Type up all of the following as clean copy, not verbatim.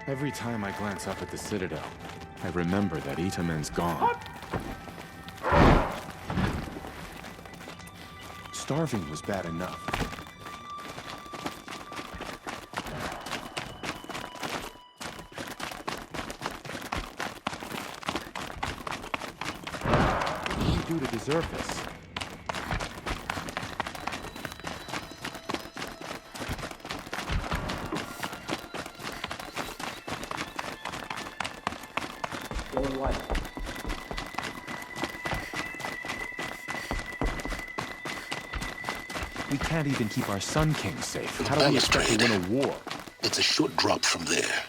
Every time I glance up at the Citadel, I remember that Itamen's gone. Starving was bad enough. What did you do to deserve this? Going white. We can't even keep our Sun King safe. How do we expect to win a war? It's a short drop from there.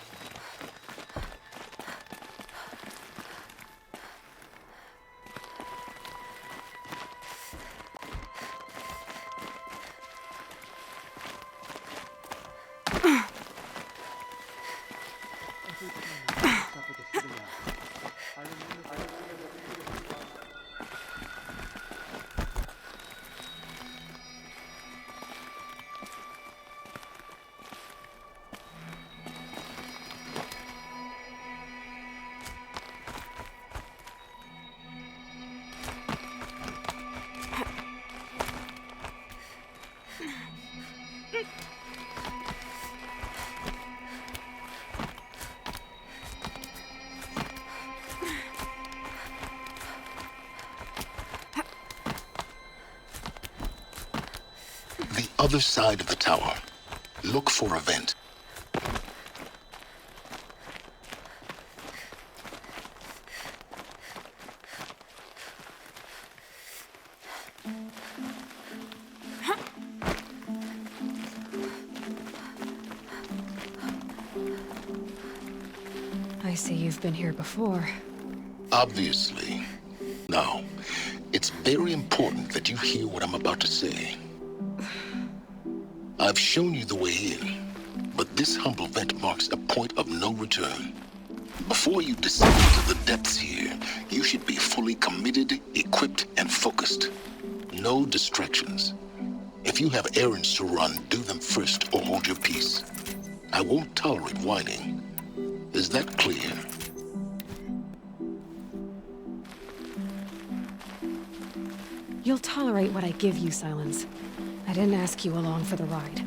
The other side of the tower. Look for a vent. I see you've been here before. Obviously. Now, it's very important that you hear what I'm about to say. I've shown you the way in, but this humble vent marks a point of no return. Before you descend into the depths here, you should be fully committed, equipped, and focused. No distractions. If you have errands to run, do them first or hold your peace. I won't tolerate whining. Is that clear? You'll tolerate what I give you, Silence. I didn't ask you along for the ride.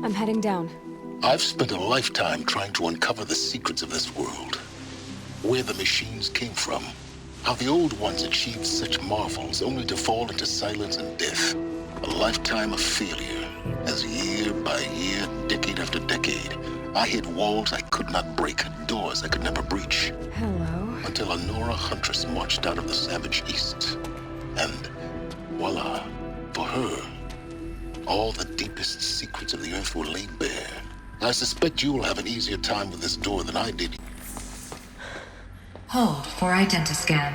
I'm heading down. I've spent a lifetime trying to uncover the secrets of this world. Where the machines came from. How the old ones achieved such marvels only to fall into silence and death. A lifetime of failure. As year by year, decade after decade, I hit walls I could not break, doors I could never breach. Hello. Until a Nora huntress marched out of the savage east. And voila, for her, all the deepest secrets of the earth were laid bare. I suspect you will have an easier time with this door than I did. Hold for identiscan.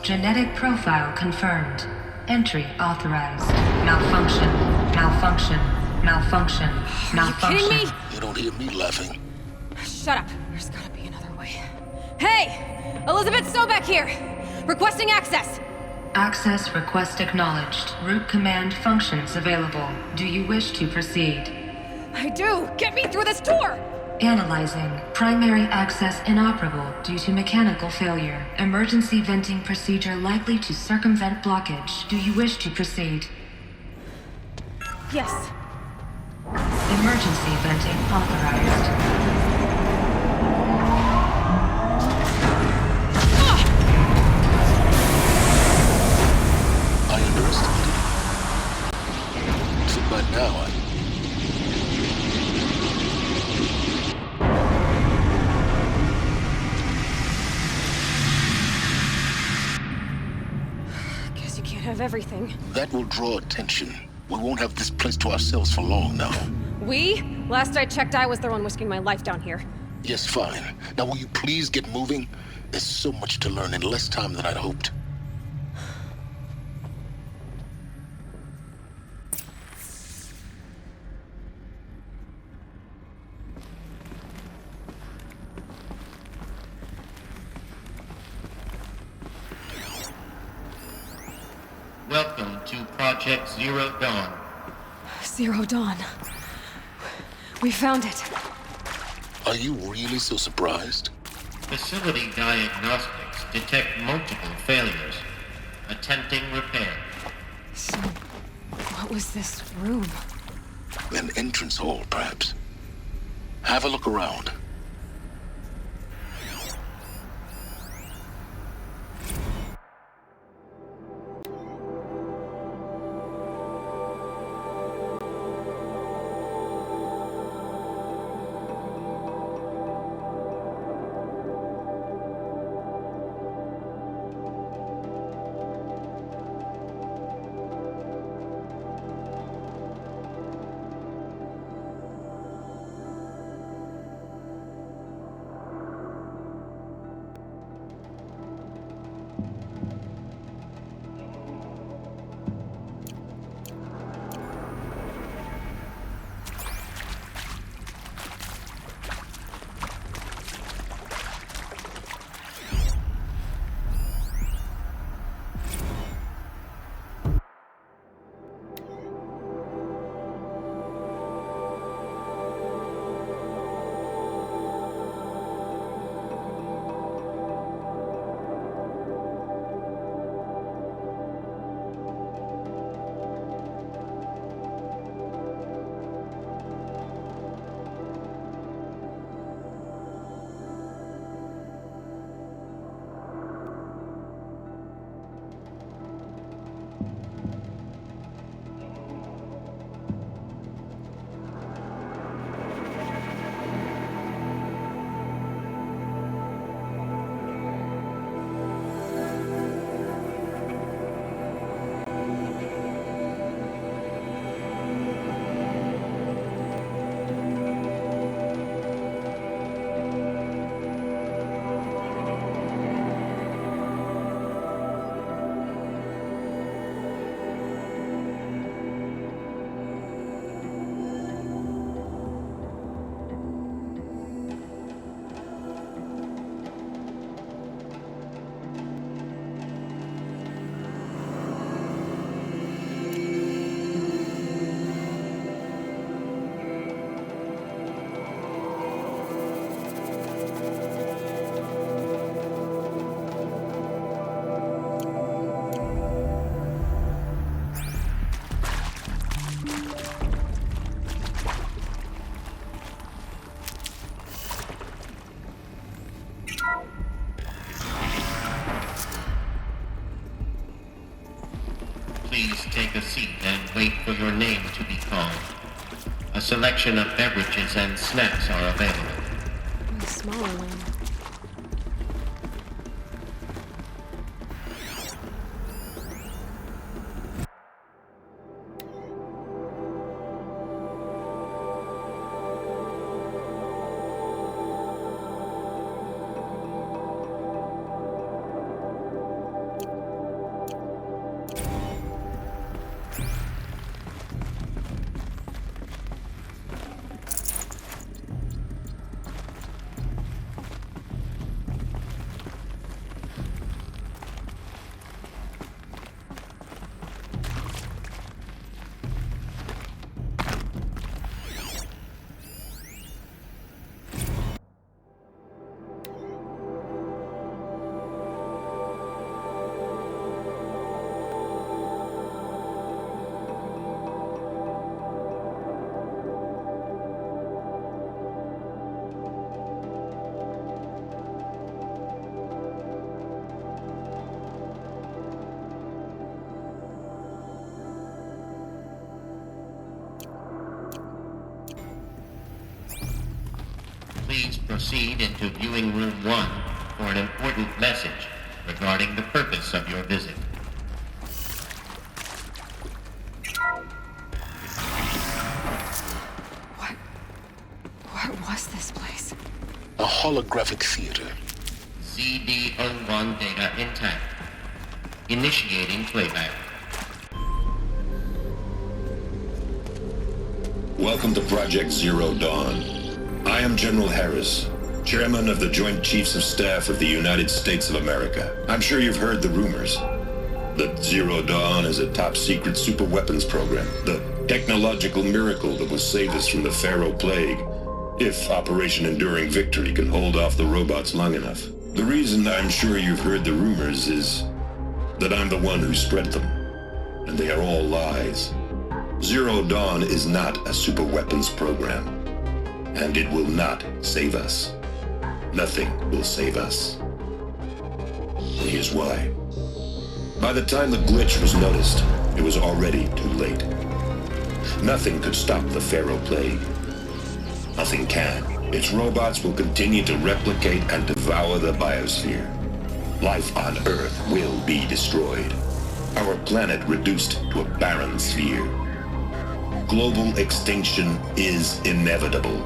Genetic profile confirmed. Entry authorized. Malfunction. Malfunction. Malfunction. Malfunction. Are you kidding me? You don't hear me laughing. Shut up. There's gotta be another way. Hey! Elizabeth Sobek here! Requesting access! Access request acknowledged. Root command functions available. Do you wish to proceed? I do! Get me through this door! Analyzing. Primary access inoperable due to mechanical failure. Emergency venting procedure likely to circumvent blockage. Do you wish to proceed? Yes. Emergency venting authorized. I underestimated it. So by now, Guess you can't have everything. that will draw attention. We won't have this place to ourselves for long now. We? Last I checked, I was the one risking my life down here. Yes, fine. Now will you please get moving? There's so much to learn in less time than I'd hoped. Welcome to Project Zero Dawn. Zero Dawn. We found it. Are you really so surprised? Facility diagnostics detect multiple failures. Attempting repair. So, what was this room? An entrance hall, perhaps. Have a look around. Please take a seat and wait for your name to be called. A selection of beverages and snacks are available. A smaller one. Please proceed into viewing room 1 for an important message regarding the purpose of your visit. What was this place? A holographic theater. CD01 data intact. Initiating playback. Welcome to Project Zero Dawn. I am General Harris, Chairman of the Joint Chiefs of Staff of the United States of America. I'm sure you've heard the rumors. that Zero Dawn is a top-secret superweapons program, the technological miracle that will save us from the Pharaoh Plague, if Operation Enduring Victory can hold off the robots long enough. The reason I'm sure you've heard the rumors is that I'm the one who spread them, and they are all lies. Zero Dawn is not a superweapons program, and it will not save us. Nothing will save us. And here's why. By the time the glitch was noticed, it was already too late. Nothing could stop the Pharaoh Plague. Nothing can. Its robots will continue to replicate and devour the biosphere. Life on Earth will be destroyed. Our planet reduced to a barren sphere. Global extinction is inevitable.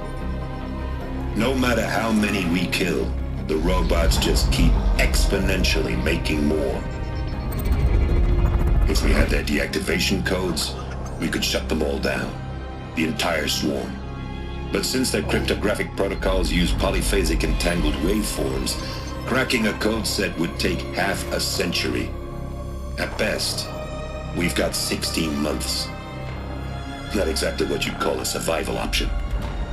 No matter how many we kill, the robots just keep exponentially making more. If we had their deactivation codes, we could shut them all down. The entire swarm. But since their cryptographic protocols use polyphasic entangled waveforms, cracking a code set would take half a century. At best, we've got 16 months. Not exactly what you'd call a survival option.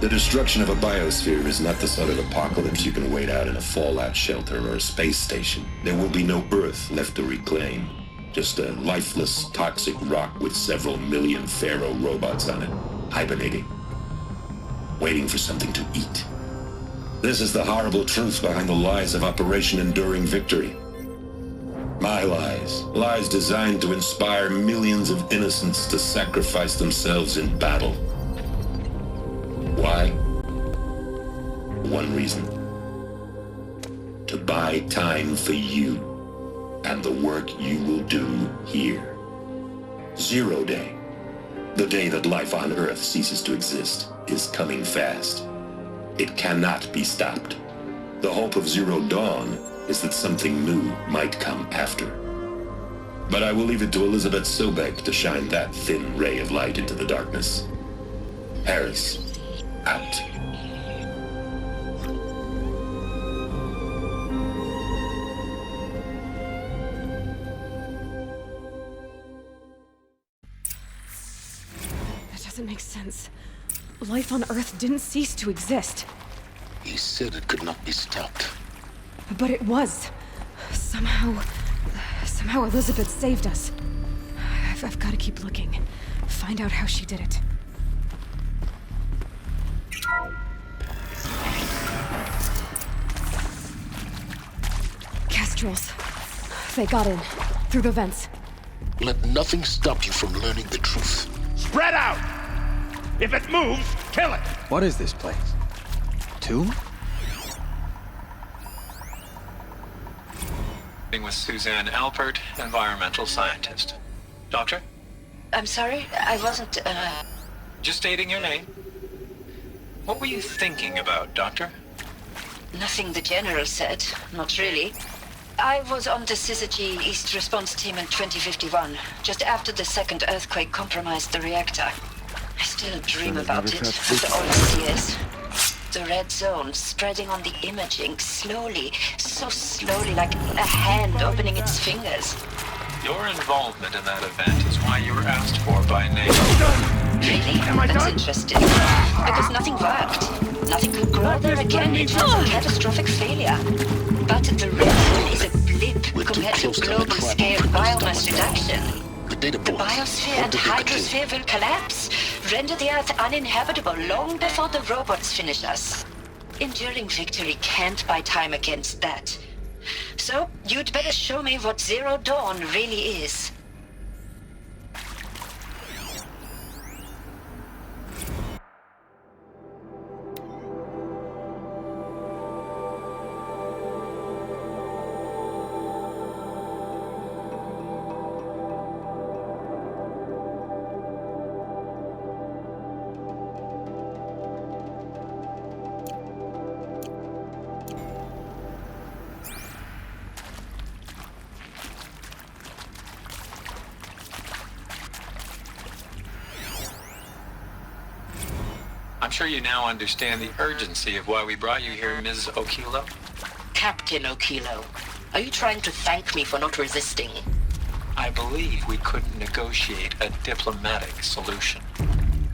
The destruction of a biosphere is not the sort of apocalypse you can wait out in a fallout shelter or a space station. There will be no Earth left to reclaim. Just a lifeless, toxic rock with several million Pharaoh robots on it, hibernating, waiting for something to eat. This is the horrible truth behind the lies of Operation Enduring Victory. My lies. Lies designed to inspire millions of innocents to sacrifice themselves in battle. Why? One reason. To buy time for you and the work you will do here. Zero Day, the day that life on Earth ceases to exist, is coming fast. It cannot be stopped. The hope of Zero Dawn is that something new might come after. But I will leave it to Elizabeth Sobek to shine that thin ray of light into the darkness. Harris, out. That doesn't make sense. Life on Earth didn't cease to exist. He said it could not be stopped. But it was. Somehow Elizabeth saved us. I've got to keep looking. Find out how she did it. Kestrels. They got in. Through the vents. Let nothing stop you from learning the truth. Spread out! If it moves, kill it! What is this place? Tomb? With Suzanne Alpert, environmental scientist. Doctor? I'm sorry, I wasn't, Just stating your name. What were you thinking about, Doctor? Nothing the General said, not really. I was on the Syzygy East Response Team in 2051, just after the second earthquake compromised the reactor. I still dream about it after all these years. The red zone spreading on the imaging, slowly, so slowly, like a hand opening its fingers. Your involvement in that event is why you were asked for by name. Really? That's interesting. Because nothing worked. Nothing could grow there again. It was a catastrophic failure. But the red zone is a blip compared to global-scale biomass reduction. The biosphere and hydrosphere will collapse, render the Earth uninhabitable long before the robots finish us. Enduring Victory can't buy time against that. So, you'd better show me what Zero Dawn really is. I'm sure you now understand the urgency of why we brought you here, Ms. Okilo. Captain Okilo, are you trying to thank me for not resisting? I believe we couldn't negotiate a diplomatic solution.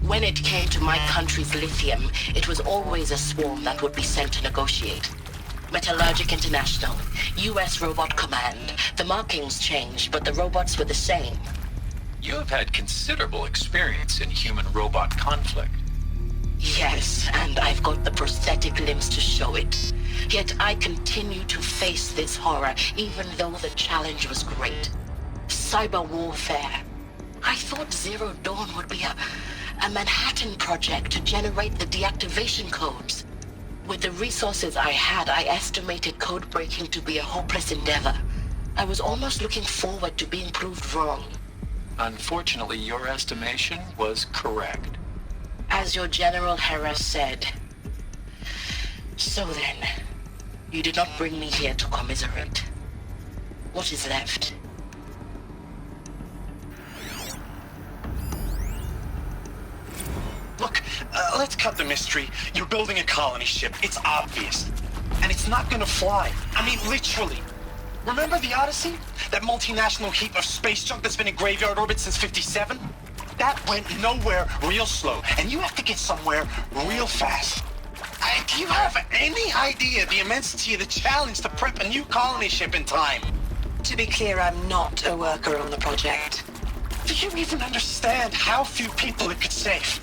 When it came to my country's lithium, it was always a swarm that would be sent to negotiate. Metallurgic International, U.S. Robot Command. The markings changed, but the robots were the same. You have had considerable experience in human-robot conflict. Yes, and I've got the prosthetic limbs to show it. Yet I continue to face this horror, even though the challenge was great. Cyber warfare. I thought Zero Dawn would be a Manhattan project to generate the deactivation codes. With the resources I had, I estimated code breaking to be a hopeless endeavor. I was almost looking forward to being proved wrong. Unfortunately, your estimation was correct. As your General Hera said. So then, you did not bring me here to commiserate. What is left? Look, let's cut the mystery. You're building a colony ship. It's obvious. And it's not gonna fly. I mean, literally. Remember the Odyssey? That multinational heap of space junk that's been in graveyard orbit since '57? That went nowhere real slow. And you have to get somewhere real fast. Do you have any idea the immensity of the challenge to prep a new colony ship in time? To be clear, I'm not a worker on the project. Do you even understand how few people it could save?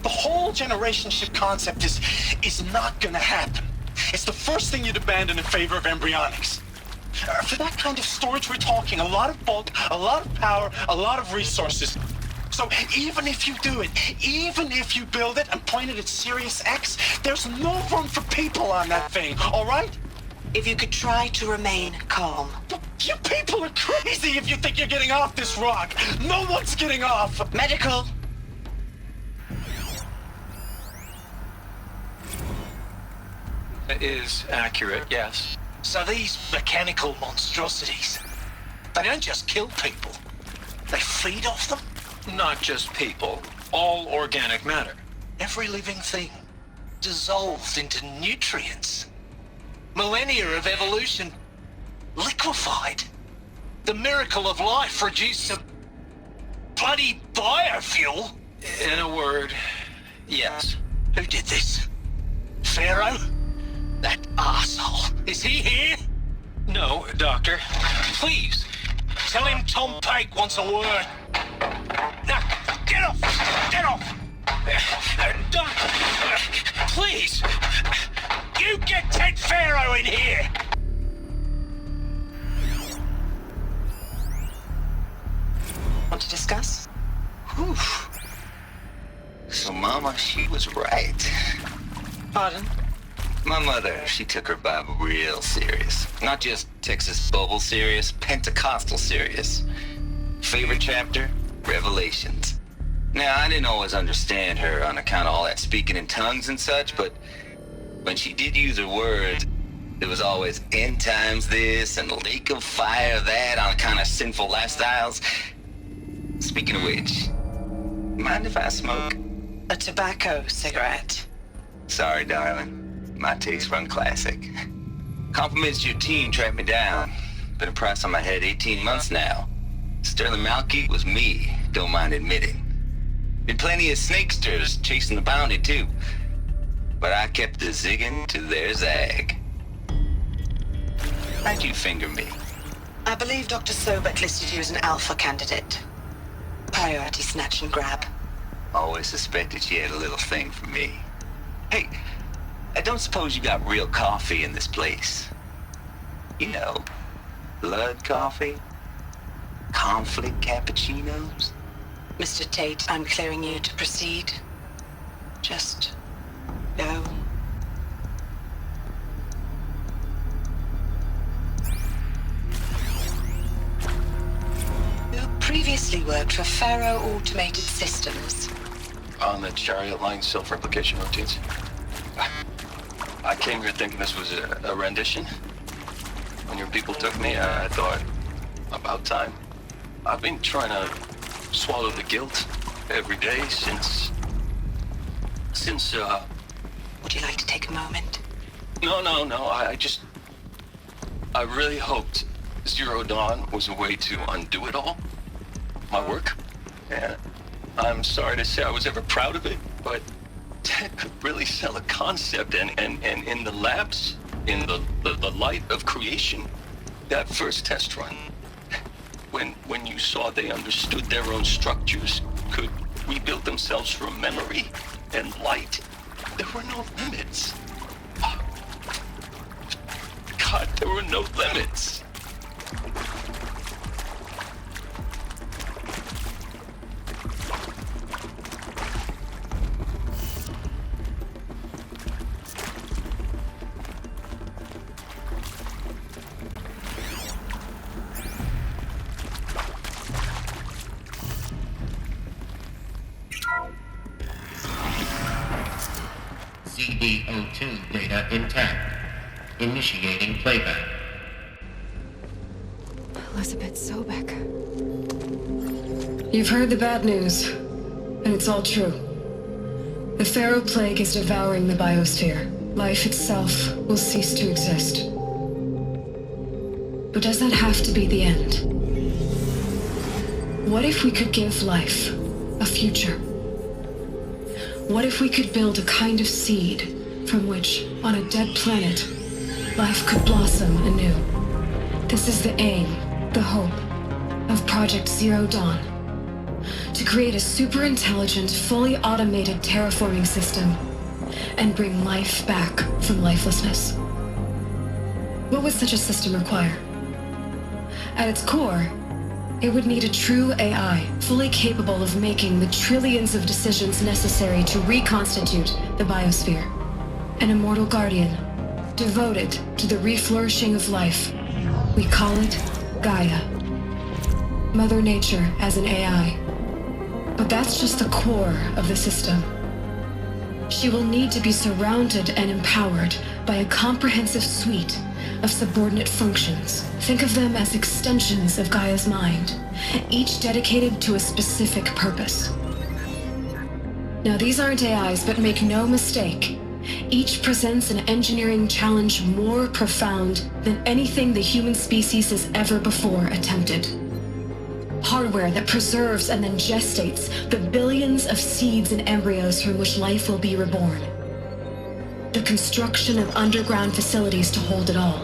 The whole generation ship concept is not gonna happen. It's the first thing you'd abandon in favor of embryonics. For that kind of storage, we're talking a lot of bulk, a lot of power, a lot of resources. So even if you do it, even if you build it and point it at Sirius X, there's no room for people on that thing, all right? If you could try to remain calm. You people are crazy if you think you're getting off this rock. No one's getting off. Medical. It is accurate, yes. So these mechanical monstrosities, they don't just kill people. They feed off them. Not just people, all organic matter. Every living thing dissolved into nutrients. Millennia of evolution liquefied. The miracle of life reduced to bloody biofuel. In a word, yes. Who did this? Pharaoh? That arsehole. Is he here? No, Doctor. Please, tell him Tom Pike wants a word. Now, get off! Get off! Doctor, Please! You get Ted Pharaoh in here! Want to discuss? Whew. So Mama, she was right. Pardon? My mother, she took her Bible real serious. Not just Texas Bible serious, Pentecostal serious. Favorite chapter? Revelations. Now, I didn't always understand her on account of all that speaking in tongues and such, but when she did use her words, it was always end times this and lake of fire that on account of sinful lifestyles. Speaking of which, mind if I smoke? A tobacco cigarette. Sorry, darling. My taste run classic. Compliments to your team tracked me down. Been a price on my head 18 months now. Sterling Malky was me, don't mind admitting. Been plenty of snakesters chasing the bounty too. But I kept the zigging to their zag. How'd you finger me? I believe Dr. Sobek listed you as an alpha candidate. Priority snatch and grab. Always suspected she had a little thing for me. Hey, I don't suppose you got real coffee in this place. You know, blood coffee? Conflict cappuccinos? Mr. Tate, I'm clearing you to proceed. Just go. You previously worked for Faro Automated Systems. On the Chariot Line self-replication routines. I came here thinking this was a rendition. When your people took me, I thought, about time. I've been trying to swallow the guilt every day since... Would you like to take a moment? No, I really hoped Zero Dawn was a way to undo it all. my work. And I'm sorry to say I was ever proud of it, but Ted could really sell a concept, and in the labs, in the light of creation, that first test run, when you saw they understood their own structures, could rebuild themselves from memory and light, there were no limits. God, there were no limits. CD02 data intact. Initiating playback. Elizabeth Sobek. You've heard the bad news, and it's all true. The Pharaoh Plague is devouring the biosphere. Life itself will cease to exist. But does that have to be the end? What if we could give life a future? What if we could build a kind of seed from which, on a dead planet, life could blossom anew? This is the aim, the hope, of Project Zero Dawn. To create a super-intelligent, fully automated terraforming system and bring life back from lifelessness. What would such a system require? At its core, it would need a true AI, fully capable of making the trillions of decisions necessary to reconstitute the biosphere. An immortal guardian, devoted to the reflourishing of life. We call it Gaia. Mother Nature as an AI. But that's just the core of the system. She will need to be surrounded and empowered by a comprehensive suite of subordinate functions. Think of them as extensions of Gaia's mind, each dedicated to a specific purpose. Now, these aren't AIs, but make no mistake, each presents an engineering challenge more profound than anything the human species has ever before attempted. Hardware that preserves and then gestates the billions of seeds and embryos from which life will be reborn. The construction of underground facilities to hold it all.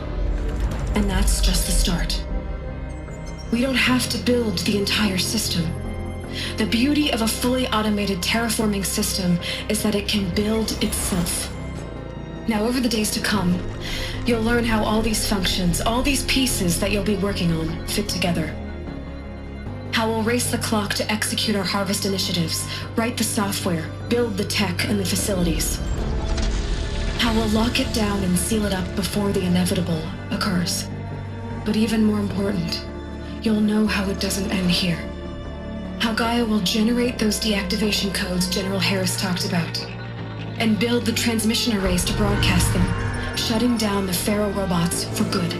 And that's just the start. We don't have to build the entire system. The beauty of a fully automated terraforming system is that it can build itself. Now, over the days to come, you'll learn how all these functions, all these pieces that you'll be working on, fit together. How we'll race the clock to execute our harvest initiatives, write the software, build the tech and the facilities. How we'll lock it down and seal it up before the inevitable occurs. But even more important, you'll know how it doesn't end here. How Gaia will generate those deactivation codes General Harris talked about, and build the transmission arrays to broadcast them, shutting down the Pharaoh robots for good.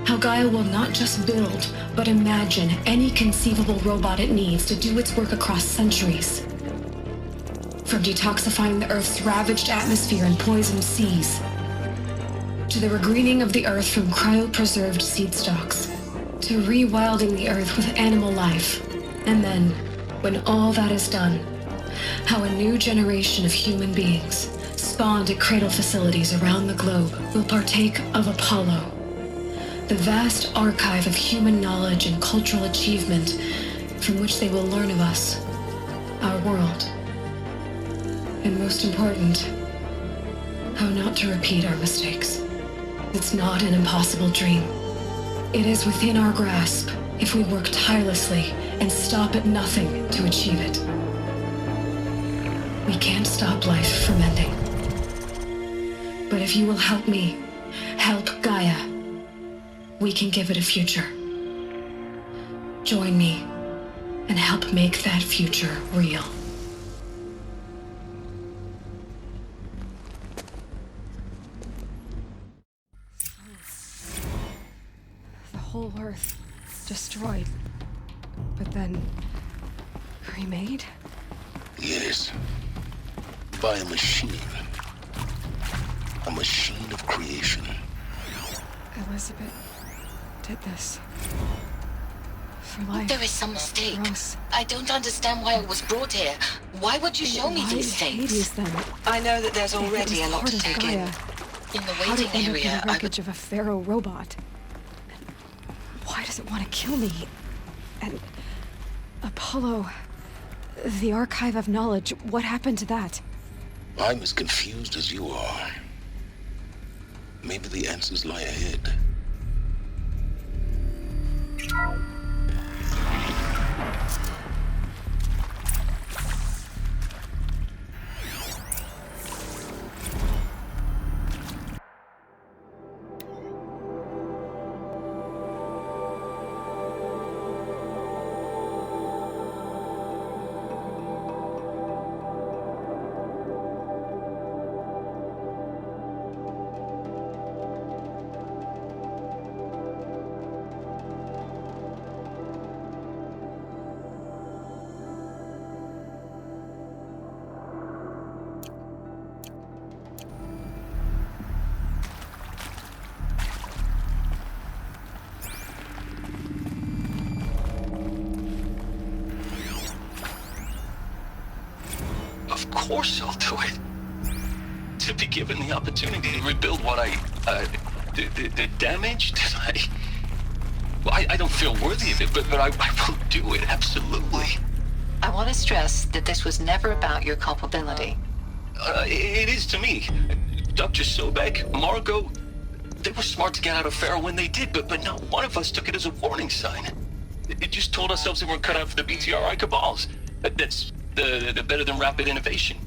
How Gaia will not just build, but imagine any conceivable robot it needs to do its work across centuries. From detoxifying the Earth's ravaged atmosphere and poisoned seas, to the regreening of the Earth from cryopreserved seed stalks, to rewilding the Earth with animal life. And then, when all that is done, how a new generation of human beings, spawned at cradle facilities around the globe, will partake of Apollo, the vast archive of human knowledge and cultural achievement from which they will learn of us, our world. And most important, how not to repeat our mistakes. It's not an impossible dream. It is within our grasp if we work tirelessly and stop at nothing to achieve it. We can't stop life from ending. But if you will help me, help Gaia, we can give it a future. Join me and help make that future real. The whole Earth destroyed, but then remade? Yes. By a machine. A machine of creation. Elizabeth did this. afterlife. There is some mistake. Gross. I don't understand why I was brought here. Why would you show me Why these things? Hades, then? I know that there's If it already was a lot part to of take Gaia, in. In the how did waiting it end up in area, the wreckage of a Pharaoh robot? Why does it want to kill me? And Apollo, the Archive of Knowledge, what happened to that? I'm as confused as you are. Maybe the answers lie ahead. Of course I'll do it. To be given the opportunity to rebuild what the damage that I don't feel worthy of it, but I will do it, absolutely. I want to stress that this was never about your culpability. It is to me. Dr. Sobek, Margot, they were smart to get out of Pharaoh when they did, but not one of us took it as a warning sign. It just told ourselves that we're cut out for the BTRI cabals. That's the better than rapid innovation.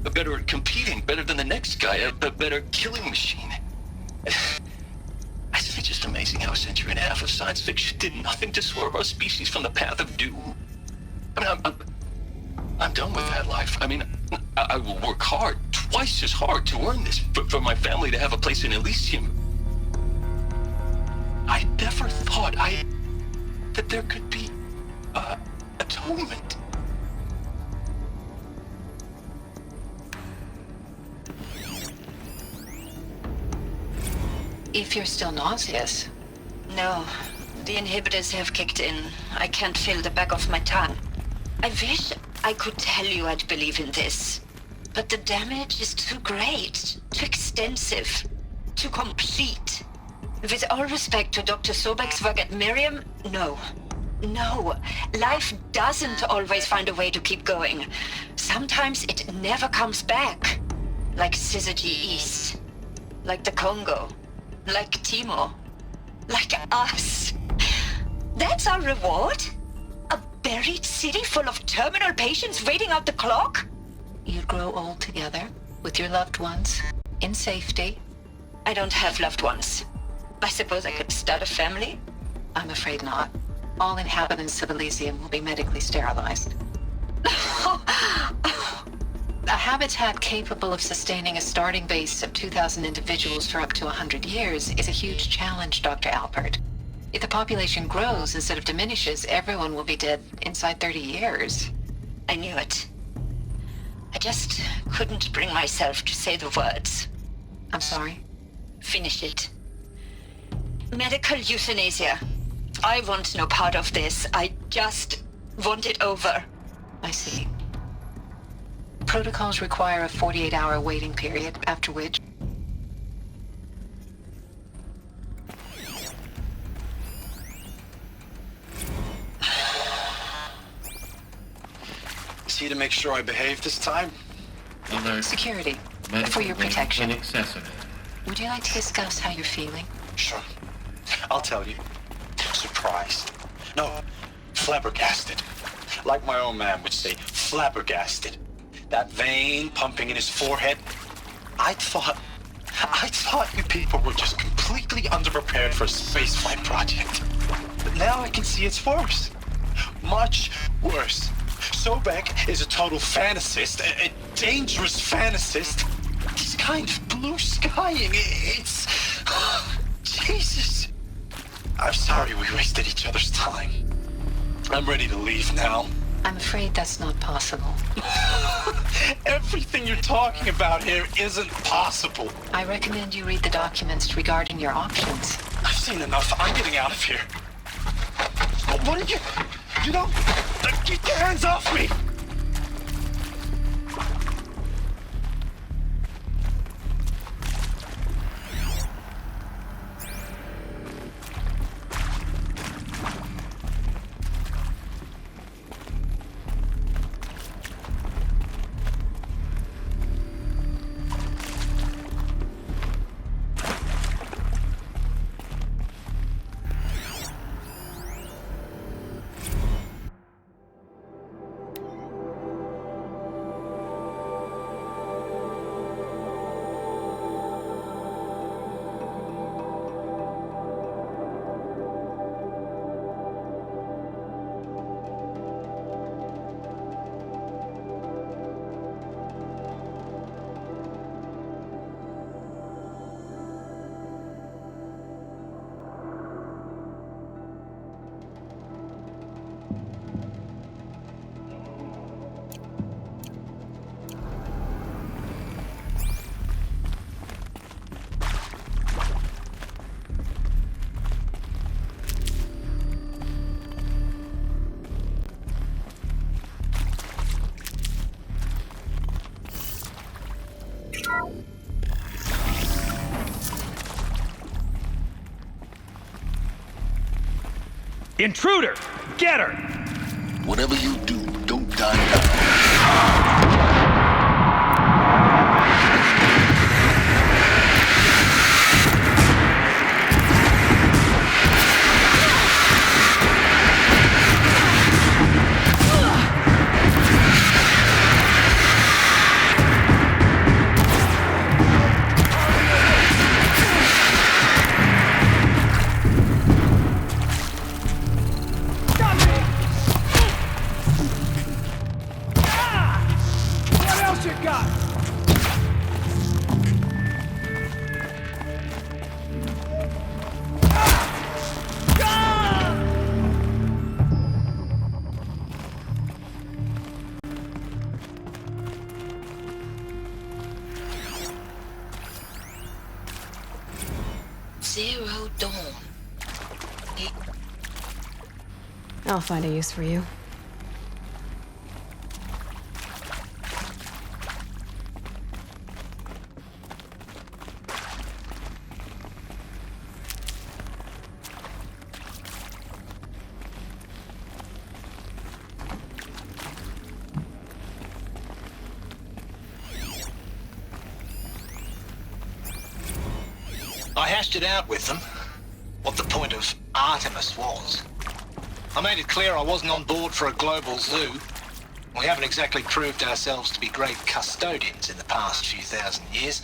Better at competing, better than the next guy, a better killing machine. Isn't it just amazing how a century and a half of science fiction did nothing to swerve our species from the path of doom? I mean, I'm done with that life. I mean, I will work hard, twice as hard to earn this, for my family to have a place in Elysium. I never thought that there could be atonement. If you're still nauseous. No, the inhibitors have kicked in. I can't feel the back of my tongue. I wish I could tell you I'd believe in this. But the damage is too great, too extensive, too complete. With all respect to Dr. Sobek's work at Miriam, no. No, life doesn't always find a way to keep going. Sometimes it never comes back. Like Syzygy East. Like the Congo. Like Timo. Like us. That's our reward? A buried city full of terminal patients waiting out the clock? You'd grow old together, with your loved ones, in safety. I don't have loved ones. I suppose I could start a family? I'm afraid not. All inhabitants of Elysium will be medically sterilized. A habitat capable of sustaining a starting base of 2,000 individuals for up to 100 years is a huge challenge, Dr. Alpert. If the population grows instead of diminishes, everyone will be dead inside 30 years. I knew it. I just couldn't bring myself to say the words. I'm sorry? Finish it. Medical euthanasia. I want no part of this. I just want it over. I see. Protocols require a 48-hour waiting period, after which... Is he to make sure I behave this time? Alert. Security, Medical for your wing protection. Inaccessible. Would you like to discuss how you're feeling? Sure. I'll tell you. Surprised. No, flabbergasted. Like my own man would say, flabbergasted. That vein pumping in his forehead. I thought you people were just completely underprepared for a spaceflight project. But now I can see it's worse. Much worse. Sobek is a total fantasist, a dangerous fantasist. He's kind of blue skying. It's... Jesus. I'm sorry we wasted each other's time. I'm ready to leave now. I'm afraid that's not possible. Everything you're talking about here isn't possible. I recommend you read the documents regarding your options. I've seen enough. I'm getting out of here. What are you... You don't... Get your hands off me! Intruder! Get her! Whatever you do, don't die now. Zero Dawn. I'll find a use for you. I hashed it out with them, what the point of Artemis was. I made it clear I wasn't on board for a global zoo. We haven't exactly proved ourselves to be great custodians in the past few thousand years.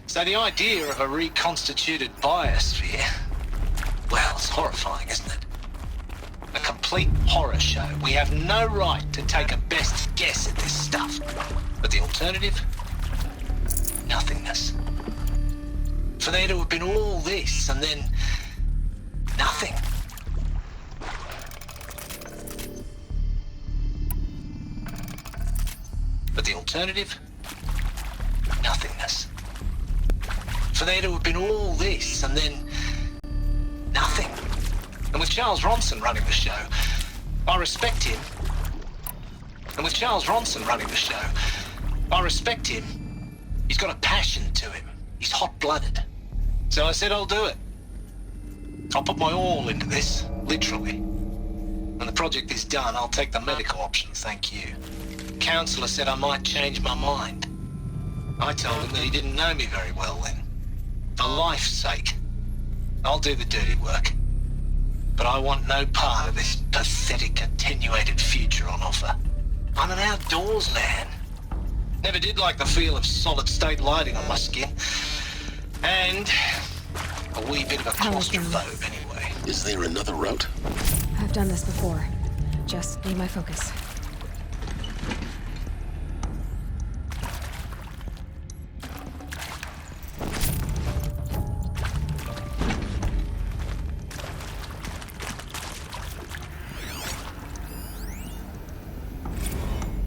So the idea of a reconstituted biosphere, well, it's horrifying, isn't it? A complete horror show. We have no right to take a best guess at this stuff. But the alternative? Nothingness. For there to have been all this and then nothing. But the alternative? Nothingness. For there to have been all this and then nothing. And with Charles Ronson running the show, I respect him. And with Charles Ronson running the show, I respect him. He's got a passion to him. He's hot-blooded. So I said I'll do it. I'll put my all into this, literally. When the project is done, I'll take the medical option, thank you. The counselor said I might change my mind. I told him that he didn't know me very well then. For life's sake, I'll do the dirty work. But I want no part of this pathetic, attenuated future on offer. I'm an outdoors man. Never did like the feel of solid-state lighting on my skin. And a wee bit of a claustrophobe, anyway. Is there another route? I've done this before. Just need my focus.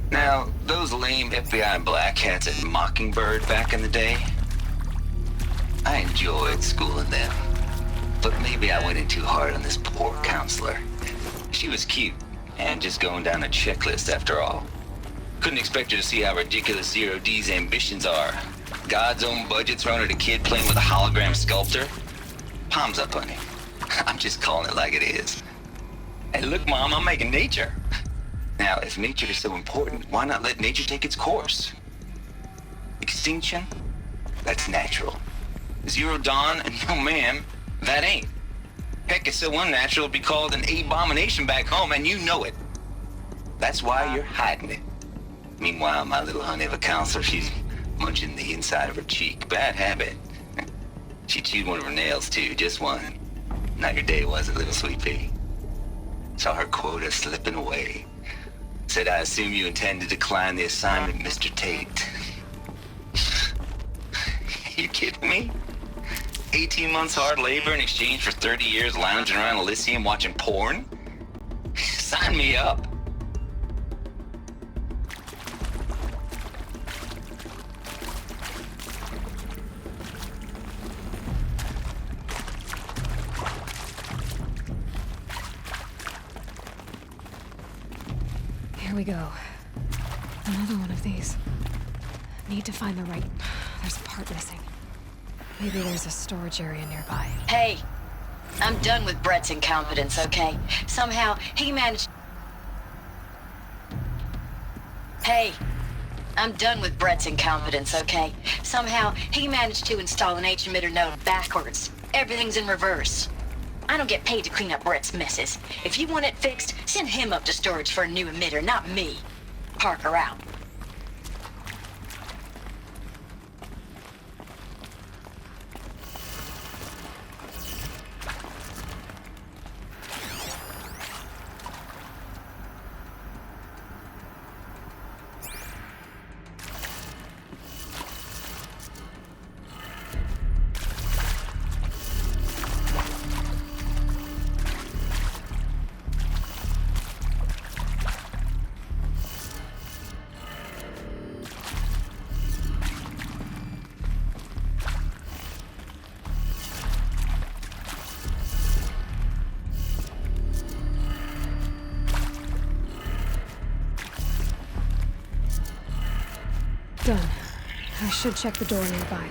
Now, those lame FBI black hats at Mockingbird back in the day, I enjoyed schooling them. But maybe I went in too hard on this poor counselor. She was cute, and just going down a checklist after all. Couldn't expect her to see how ridiculous Zero D's ambitions are. God's own budget thrown at a kid playing with a hologram sculptor? Palms up, honey. I'm just calling it like it is. Hey, look, Mom, I'm making nature. Now, if nature is so important, why not let nature take its course? Extinction? That's natural. Zero Dawn? No, ma'am, that ain't. Heck, it's so unnatural it'd be called an abomination back home, and you know it. That's why you're hiding it. Meanwhile, my little honey of a counselor, she's munching the inside of her cheek. Bad habit. She chewed one of her nails, too, just one. Not your day, was it, little sweet pea? Saw her quota slipping away. Said, I assume you intend to decline the assignment, Mr. Tate. You kidding me? 18 months hard labor in exchange for 30 years lounging around Elysium watching porn? Sign me up. Here we go. Another one of these. Need to find the right... There's a part missing. Maybe there's a storage area nearby. Hey, I'm done with Brett's incompetence, okay? Somehow, he managed... Hey, I'm done with Brett's incompetence, okay? Somehow, he managed to install an H-emitter node backwards. Everything's in reverse. I don't get paid to clean up Brett's messes. If you want it fixed, send him up to storage for a new emitter, not me. Parker out. Done. I should check the door nearby.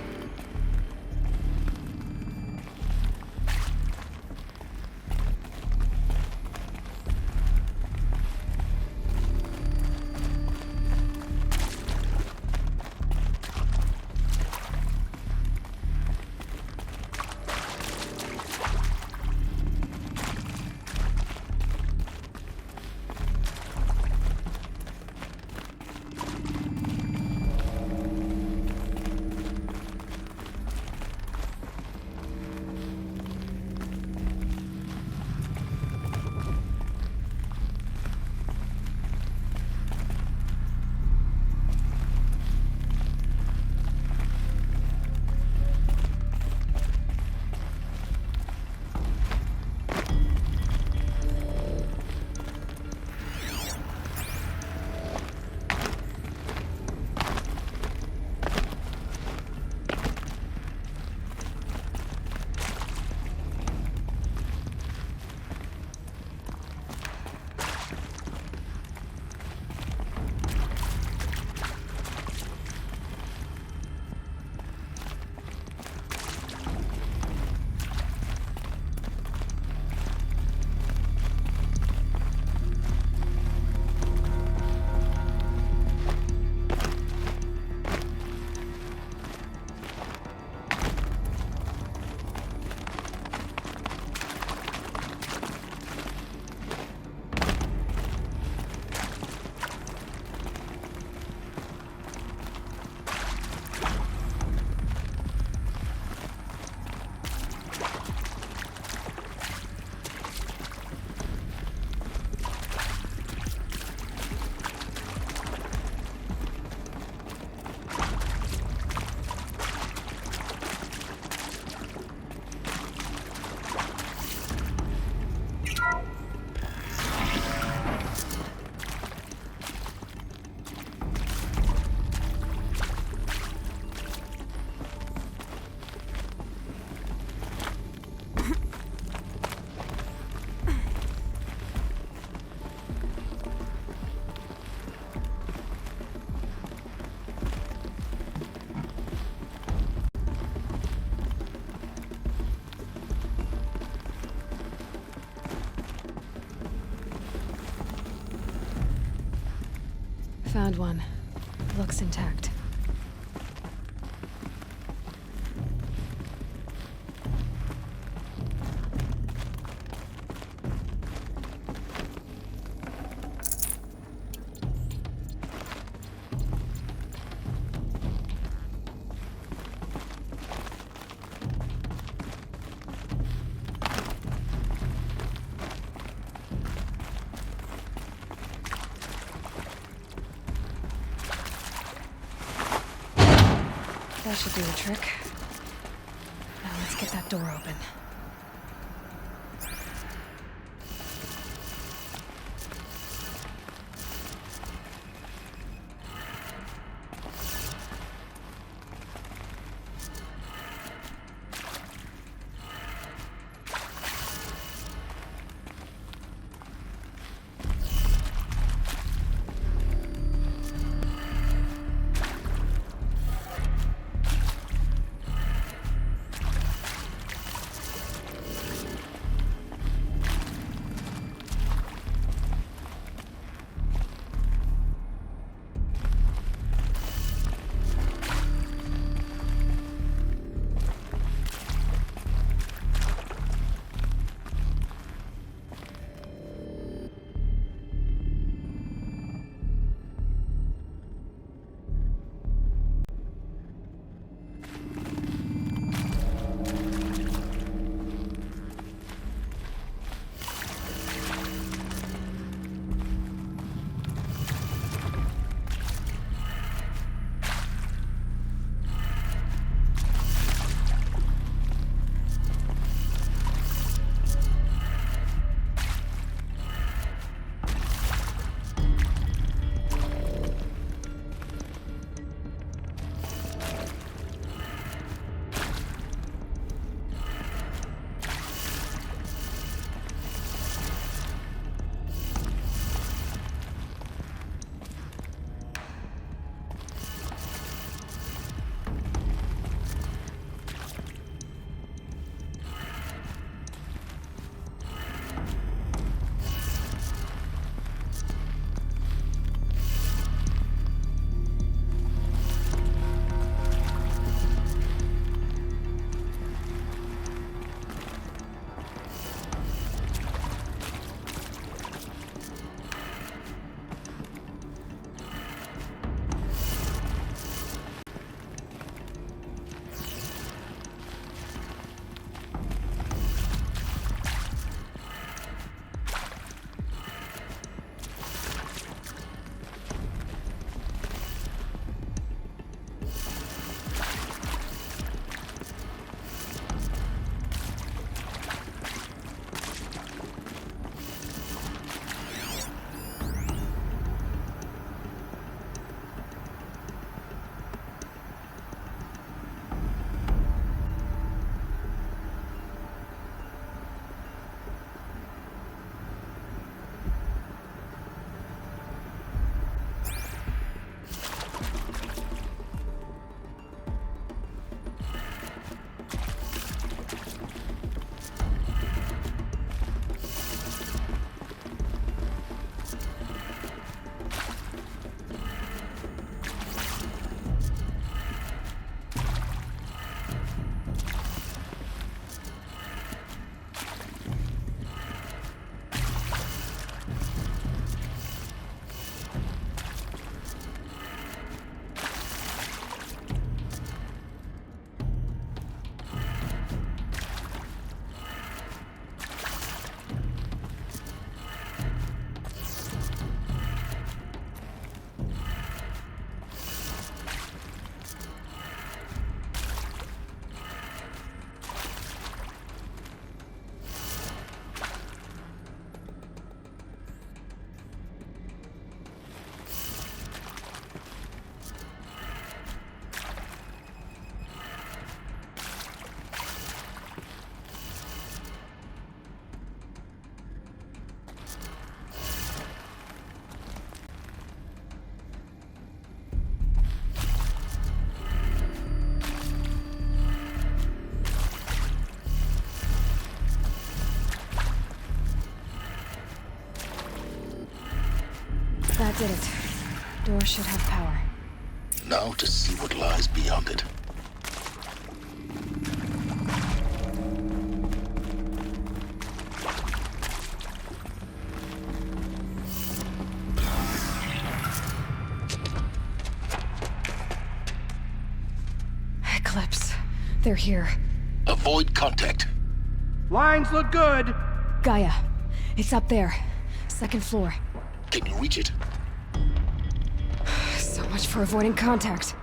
Found one. Looks intact. That should do the trick. Now let's get that door open. That did it. Door should have power. Now to see what lies beyond it. Eclipse. They're here. Avoid contact. Lines look good. Gaia. It's up there. Second floor. Can you reach it? So much for avoiding contact.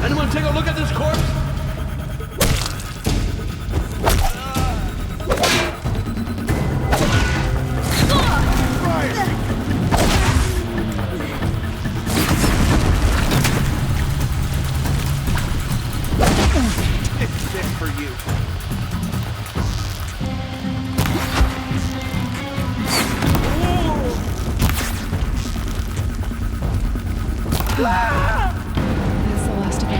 Anyone take a look at this corpse? It's this for you. That's the last of them.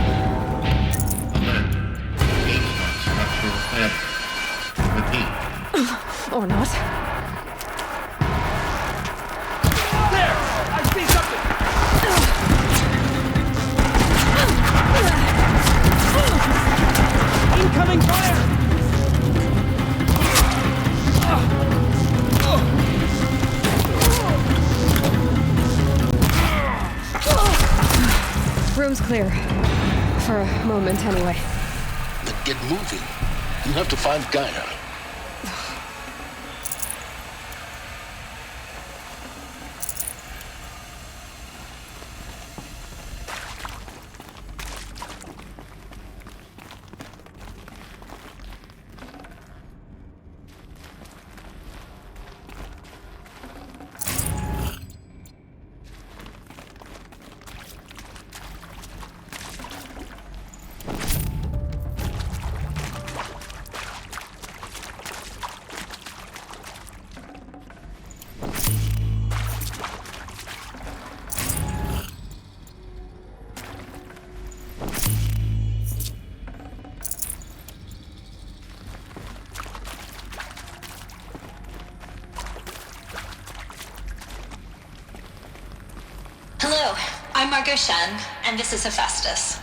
Or not. There! I see something! Incoming fire! Room's clear. For a moment, anyway. Then get moving. You have to find Gaia. Hello, I'm Margot Shen, and this is Hephaestus.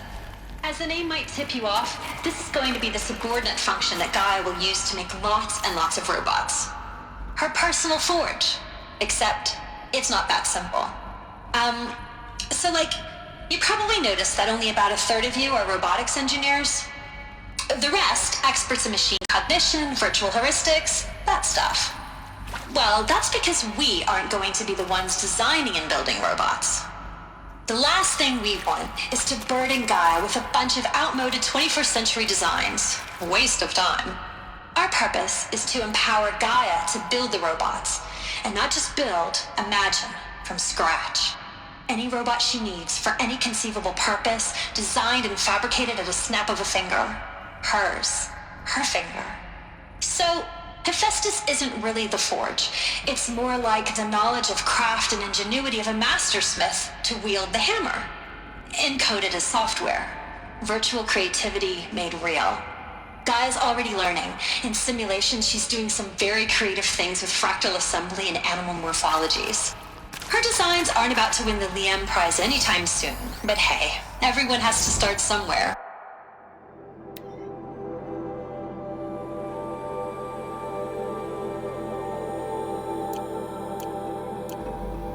As the name might tip you off, this is going to be the subordinate function that Gaia will use to make lots and lots of robots. Her personal forge. Except, it's not that simple. You probably noticed that only about a third of you are robotics engineers. The rest, experts in machine cognition, virtual heuristics, that stuff. Well, that's because we aren't going to be the ones designing and building robots. The last thing we want is to burden Gaia with a bunch of outmoded 21st century designs. A waste of time. Our purpose is to empower Gaia to build the robots, and not just build, imagine, from scratch. Any robot she needs for any conceivable purpose, designed and fabricated at a snap of a finger. Hers. Her finger. So, Hephaestus isn't really the forge. It's more like the knowledge of craft and ingenuity of a mastersmith to wield the hammer. Encoded as software. Virtual creativity made real. Gaia's already learning. In simulation, she's doing some very creative things with fractal assembly and animal morphologies. Her designs aren't about to win the Liam Prize anytime soon, but hey, everyone has to start somewhere.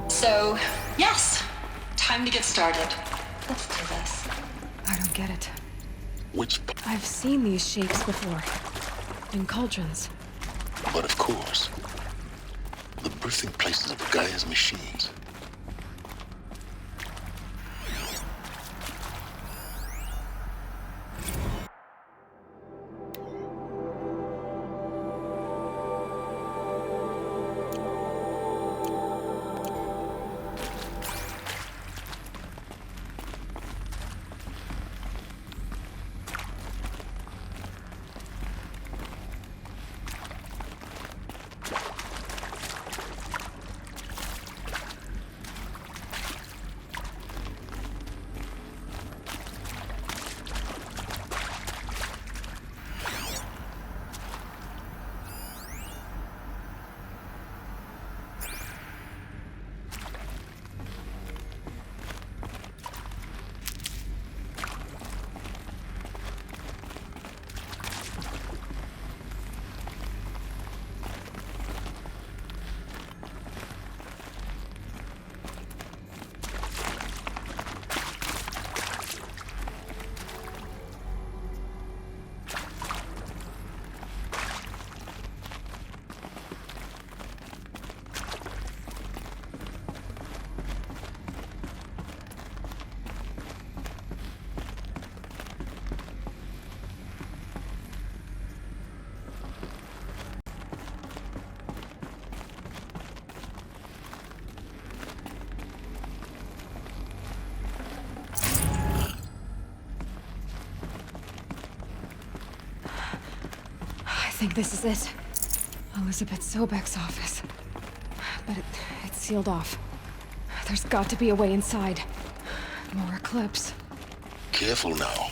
So, yes, time to get started. Let's do this. I don't get it. Which... I've seen these shapes before. In cauldrons. But of course, the birthing places of Gaia's machines. I think this is it. Elizabeth Sobek's office. But it's sealed off. There's got to be a way inside. More Eclipse. Careful now.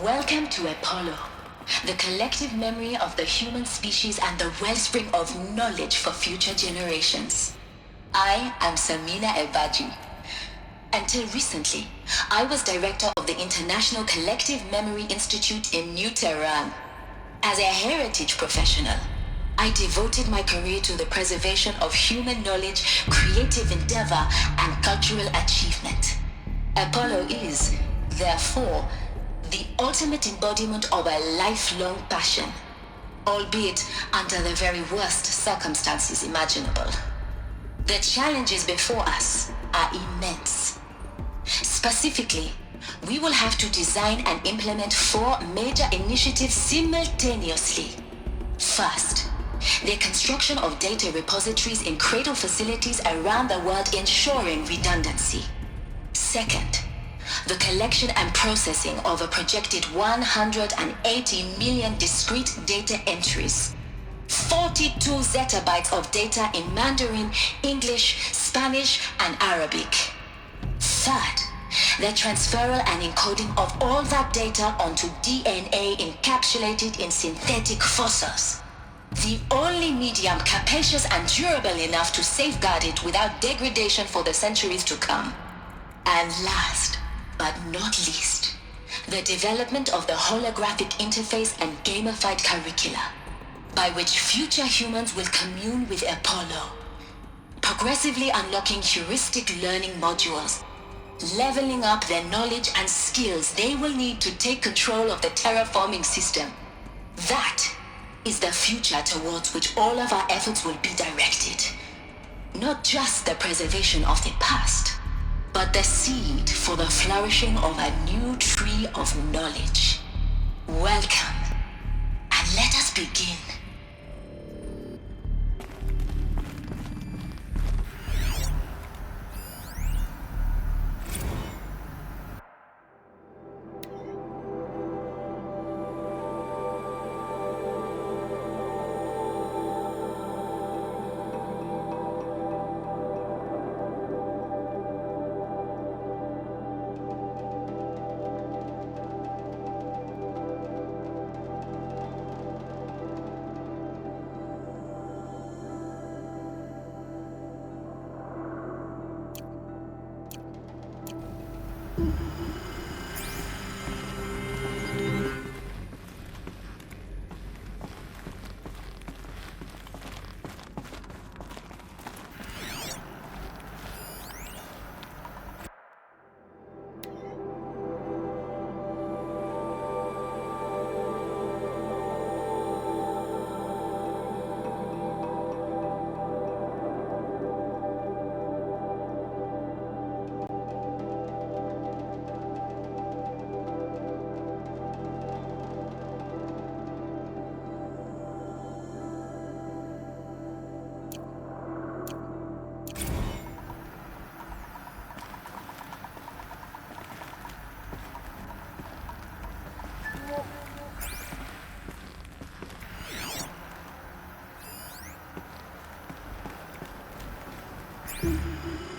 Welcome to Apollo, the collective memory of the human species and the wellspring of knowledge for future generations. I am Samina Ebaji. Until recently, I was director of the International Collective Memory Institute in New Tehran. As a heritage professional, I devoted my career to the preservation of human knowledge, creative endeavor, and cultural achievement. Apollo is, therefore, the ultimate embodiment of a lifelong passion, albeit under the very worst circumstances imaginable. The challenges before us are immense. Specifically, we will have to design and implement 4 major initiatives simultaneously. First, the construction of data repositories in cradle facilities around the world ensuring redundancy. Second, the collection and processing of a projected 180 million discrete data entries, 42 zettabytes of data in Mandarin, English, Spanish, and Arabic. Third, the transferal and encoding of all that data onto DNA encapsulated in synthetic fossils, the only medium capacious and durable enough to safeguard it without degradation for the centuries to come. And last, but not least, the development of the holographic interface and gamified curricula, by which future humans will commune with Apollo, progressively unlocking heuristic learning modules, leveling up their knowledge and skills they will need to take control of the terraforming system. That is the future towards which all of our efforts will be directed. Not just the preservation of the past, but the seed for the flourishing of a new tree of knowledge. Welcome, and let us begin. Mm-hmm.